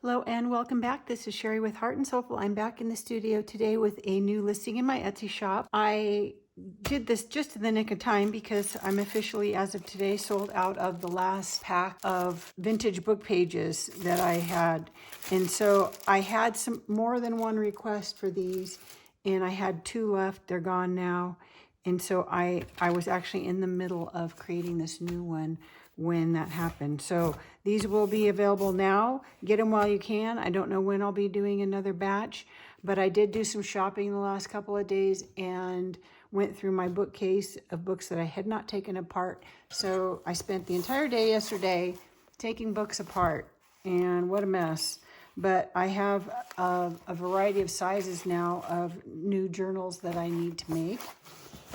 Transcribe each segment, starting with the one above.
Hello and welcome back. This is Sherry with Heart and Soulful. I'm back in the studio today with a new listing in my Etsy shop. I did this just in the nick of time because I'm officially, as of today, sold out of the last pack of vintage book pages that I had. And so I had some more than one request for these, and I had two left. They're gone now. And so I was actually in the middle of creating this new one when that happened. So these will be available now. Get them while you can. I don't know when I'll be doing another batch, but I did do some shopping the last couple of days and went through my bookcase of books that I had not taken apart. So I spent the entire day yesterday taking books apart, and what a mess. But I have a variety of sizes now of new journals that I need to make.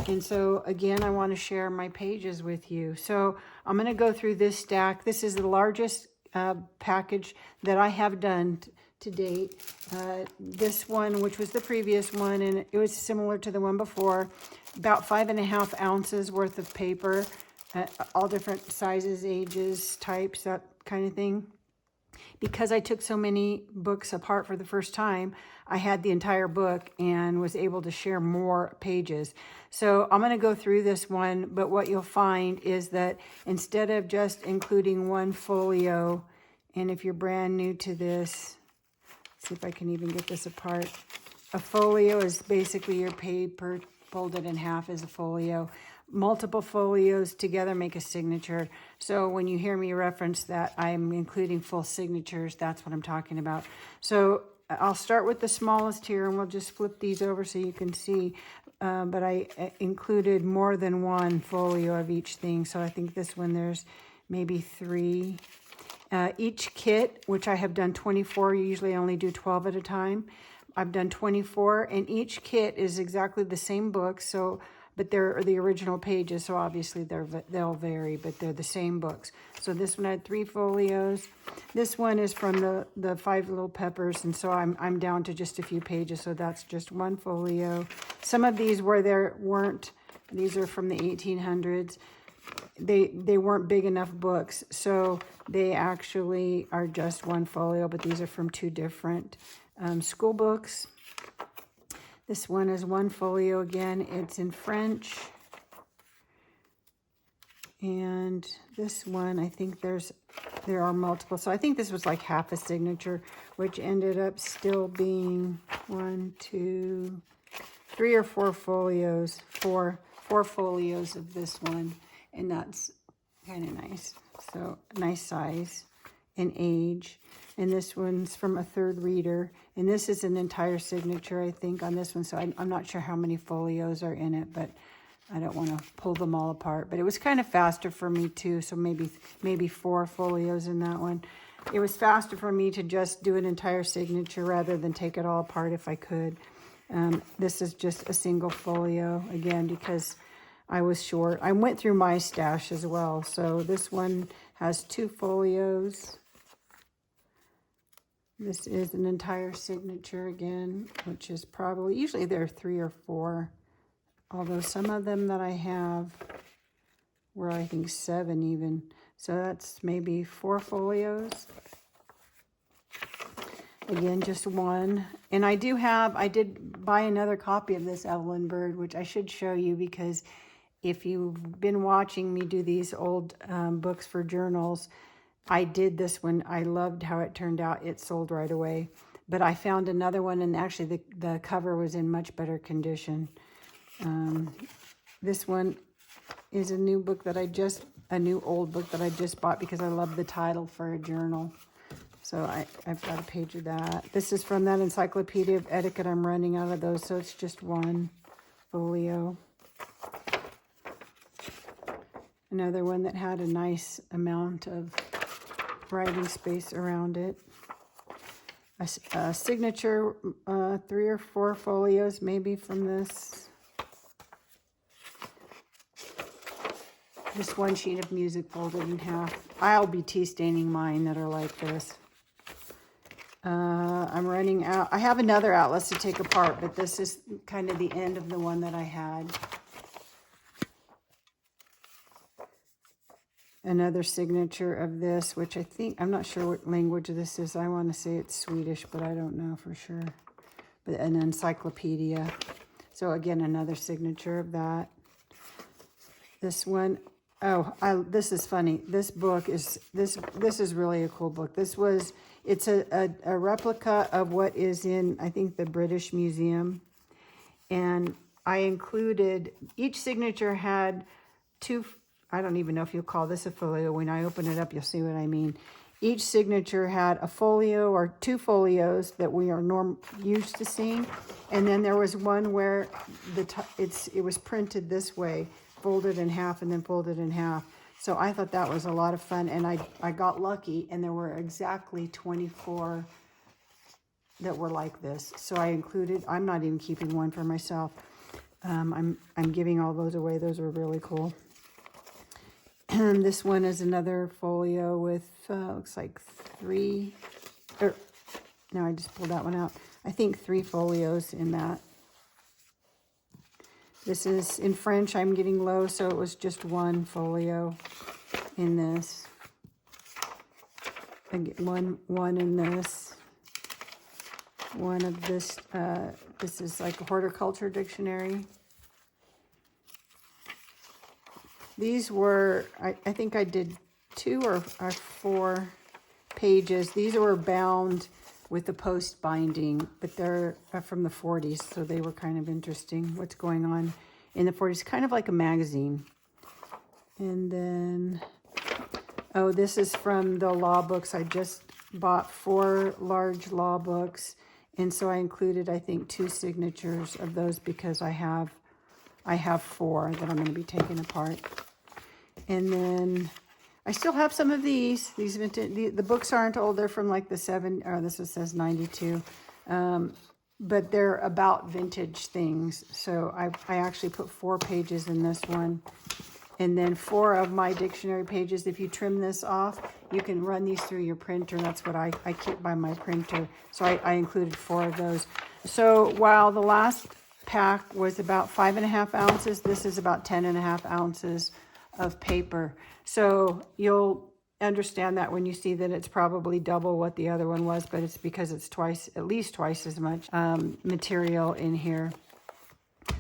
And so again, I want to share my pages with you. So I'm going to go through this stack. This is the largest package that I have done to date. This one, which was the previous one, and it was similar to the one before, about 5.5 ounces worth of paper, all different sizes, ages, types, that kind of thing. Because I took so many books apart for the first time, I had the entire book and was able to share more pages. So I'm going to go through this one, but what you'll find is that instead of just including one folio, and if you're brand new to this, let's see if I can even get this apart. A folio is basically your paper folded in half as a folio. Multiple folios together make a signature. So when you hear me reference that I'm including full signatures, that's what I'm talking about. So I'll start with the smallest here, and we'll just flip these over so you can see. But I included more than one folio of each thing. So I think this one there's maybe 3. Each kit, which I have done 24, usually I only do 12 at a time. I've done 24, and each kit is exactly the same book. So, but they're the original pages, so obviously they'll vary, but they're the same books. So this one had 3 folios. This one is from the 5 Little Peppers, and so I'm down to just a few pages, so that's just 1 folio. Some of these where there weren't, these are from the 1800s. They weren't big enough books, so they actually are just 1 folio, but these are from 2 different school books. This one is 1 folio again. It's in French. And this one, I think there are multiple. So I think this was like half a signature, which ended up still being 1, 2, 3 or 4 folios, four folios of this one. And that's kind of nice. So nice size and age. And this one's from a 3rd reader. And this is an entire signature, I think, on this one. So I'm not sure how many folios are in it, but I don't want to pull them all apart. But it was kind of faster for me too. So maybe 4 folios in that one. It was faster for me to just do an entire signature rather than take it all apart if I could. This is just a single folio, again, because I was short. I went through my stash as well. So this one has 2 folios. This is an entire signature again, which is probably, usually there are 3 or 4. Although some of them that I have were, I think, 7 even. So that's maybe 4 folios. Again, just 1. And I did buy another copy of this Evelyn Bird, which I should show you, because if you've been watching me do these old books for journals, I did this one. I loved how it turned out. It sold right away. But I found another one, and actually the cover was in much better condition. This one is a new book that a new old book that I just bought because I love the title for a journal. So I've got a page of that. This is from that Encyclopedia of Etiquette. I'm running out of those, so it's just 1 folio. Another one that had a nice amount of writing space around it. A signature, 3 or 4 folios maybe from this. This 1 sheet of music folded in half. I'll be tea staining mine that are like this. I'm running out. I have another atlas to take apart, but this is kind of the end of the one that I had. another signature of this, which I think, I'm not sure what language this is. I want to say it's Swedish, but I don't know for sure. But an encyclopedia. So again, another signature of that. This one, this is funny. This book is, this is really a cool book. It's a replica of what is in, I think, the British Museum. And I included, each signature had two, I don't even know if you'll call this a folio. When I open it up, you'll see what I mean. Each signature had a folio or two folios that we are used to seeing. And then there was one where it was printed this way, folded in half and then folded in half. So I thought that was a lot of fun, and I got lucky, and there were exactly 24 that were like this. So I included, I'm not even keeping one for myself. I'm giving all those away. Those are really cool. And this one is another folio with, looks like no, I just pulled that one out. I think 3 folios in that. This is in French. I'm getting low, so it was just 1 folio in this. I get one in this. One of this. This is like a horticulture dictionary. These were, I think I did 2 or 4 pages. These were bound with the post binding, but they're from the 40s, so they were kind of interesting. What's going on in the 40s, kind of like a magazine. And then, oh, this is from the law books. I just bought 4 large law books, and so I included, I think, 2 signatures of those because I have 4 that I'm going to be taking apart. And then I still have some of these vintage. The books aren't old. They're from like the this one says 92. But they're about vintage things. So I actually put 4 pages in this one. And then 4 of my dictionary pages. If you trim this off, you can run these through your printer. That's what I keep by my printer. So I included 4 of those. So while the last pack was about 5.5 ounces, this is about 10.5 ounces of paper. So you'll understand that when you see that it's probably double what the other one was, but it's because it's at least twice as much material in here.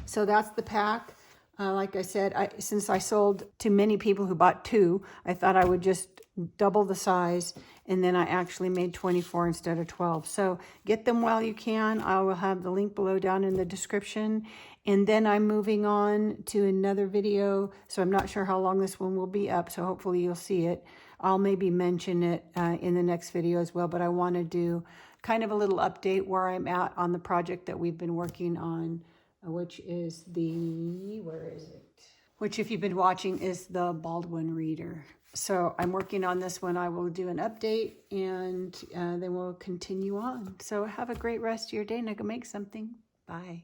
So that's the pack. Like I said, since I sold to many people who bought 2, I thought I would just double the size, and then I actually made 24 instead of 12. So get them while you can. I will have the link below down in the description. And then I'm moving on to another video, so I'm not sure how long this one will be up, so hopefully you'll see it. I'll maybe mention it in the next video as well, but I want to do kind of a little update where I'm at on the project that we've been working on, which is where is it? Which, if you've been watching, is the Baldwin Reader. So I'm working on this one. I will do an update, and then we'll continue on. So have a great rest of your day, and I can make something. Bye.